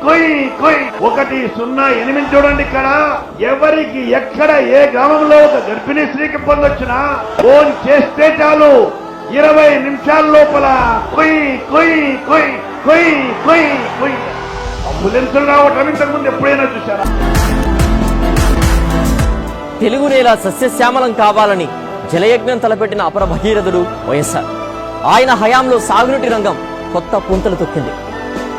కొయ్ కొయ్ 108 చూడండి. ఇక్కడ ఎవరికి ఎక్కడ ఏ గ్రామంలో ఒక గర్భిణీ స్త్రీకి పొందొచ్చినా ఫోన్ చేస్తే చాలు 20 నిమిషాల లోపల కొయ్ కొయ్ కొయ్ కొయ్ కొయ్ కొయ్. అంబులెన్సులు రావటం ఇంతకు ముందు ఎప్పుడైనా చూశారా? తెలుగు నేల సస్యశ్యామలం కావాలని జలయజ్ఞం తలపెట్టిన అపర భగీరథుడు వైఎస్ఆర్. ఆయన హయాంలో సాగునీటి రంగం కొత్త పుంతలు తొక్కింది.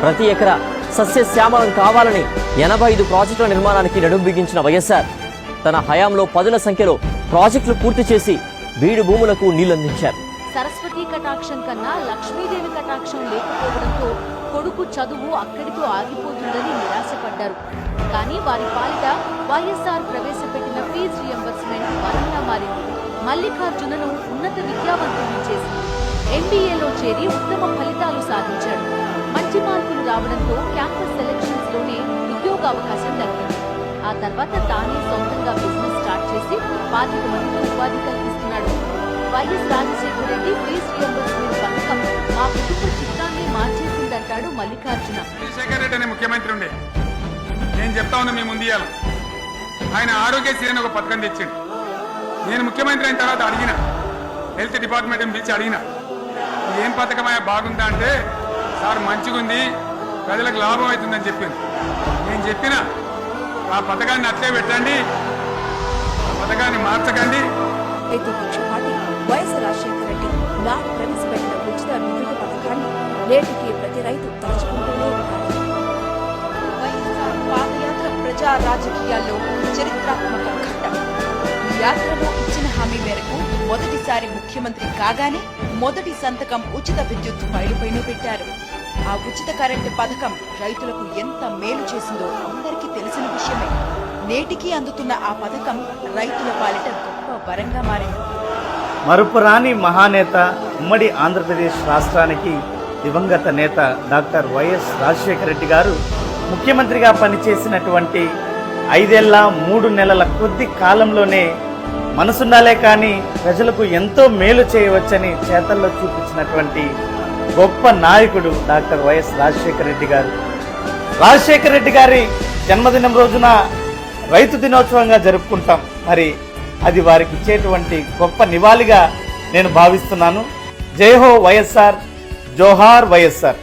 ప్రతి ఎకరా సస్యశ్యామలం కావాలని 85 ప్రాజెక్టుల నిర్మాణానికి నడుం బిగించిన వైఎస్ఆర్ తన హయాంలో పదుల సంఖ్యలో ప్రాజెక్టులు పూర్తి చేసి బీడు భూములకు నీళ్లందించారు. సరస్వతి కటాక్షం కన్నా లక్ష్మీదేవి కటాక్షం లేకపోవడంతో కొడుకు చదువు అక్కడితో ఆగిపోతుందని నిరాశపడ్డారు. కానీ వారి పాలిట వైఎస్ఆర్ ప్రవేశపెట్టిన ఫీజు రియంబర్స్మెంట్ వరంగా మారింది. మల్లికార్జునను ఉన్నత విద్యావంతులను చేసింది. ఎంబీఏలో చేరి ఉత్తమ ఫలితాలు సాధించాడు. మంచి మార్కులు రావడంతో క్యాంపస్ సెలక్షన్స్ లోనే ఉద్యోగ అవకాశం దక్కింది. ఆ తర్వాత తానే సొంతంగా బిజినెస్ స్టార్ట్ చేసి 25 మందికి ఉపాధి కల్పిస్తున్నాడు. YS Rajasekhara Reddy fee reimbursement పథకం మా కుటుంబ చిత్రాన్ని మార్చేసిందంటాడు మల్లికార్జున. రాజశేఖర రెడ్డి అనే ముఖ్యమంత్రి ఉండే, నేను చెప్తా ఉన్నా మీ ముందు ఇయ్యాల ఆయన ఆరోగ్యశ్రీ అని ఒక పథకం తెచ్చిండు. నేను ముఖ్యమంత్రి అయిన తర్వాత అడిగిన, హెల్త్ డిపార్ట్మెంట్ పిలిచి అడిగిన, ఏం పథకమయ్యా బాగుందా అంటే, సార్ మంచిగుంది, ప్రజలకు లాభం అవుతుందని చెప్పింది. నేను చెప్పిన ఆ పథకాన్ని అట్లే పెట్టండి, ఆ పథకాన్ని మార్చకండి. పార్టీ వైఎస్ రాజశేఖర రెడ్డి నాడు ప్రవేశపెట్టిన ఉచిత విద్యుత్ పథకాన్ని నేటికి ప్రతి రైతు తలుచుకుంటూనే ఉన్నారు. వైఎస్ఆర్ పాదయాత్ర ప్రజా రాజకీయాల్లో చరిత్రాత్మక ఘట్టం. ఈ యాత్రలో ఇచ్చిన హామీ మేరకు మొదటిసారి ముఖ్యమంత్రి కాగానే మొదటి సంతకం ఉచిత విద్యుత్ ఫైలుపైనే పెట్టారు. ఆ ఉచిత కరెంటు పథకం రైతులకు ఎంత మేలు చేసిందో అందరికీ తెలిసిన విషయమే. నేటికి అందుతున్న ఆ పథకం రైతుల పాలిట గొప్ప వరంగా మారింది. మరుపురాని మహానేత, ఉమ్మడి ఆంధ్రప్రదేశ్ రాష్ట్రానికి దివంగత నేత డాక్టర్ వైఎస్ రాజశేఖర రెడ్డి గారు ముఖ్యమంత్రిగా పనిచేసినటువంటి 5 ఏళ్ల 3 నెలల కొద్ది కాలంలోనే మనసుండాలే కానీ ప్రజలకు ఎంతో మేలు చేయవచ్చని చేతల్లో చూపించినటువంటి గొప్ప నాయకుడు డాక్టర్ వైఎస్ రాజశేఖర రెడ్డి గారు. రాజశేఖర రెడ్డి గారి జన్మదినం రోజున రైతు దినోత్సవంగా జరుపుకుంటాం. మరి అది వారికి ఇచ్చేటువంటి గొప్ప నివాళిగా నేను భావిస్తున్నాను. జై హో వైఎస్ఆర్, జోహార్ వైఎస్ఆర్.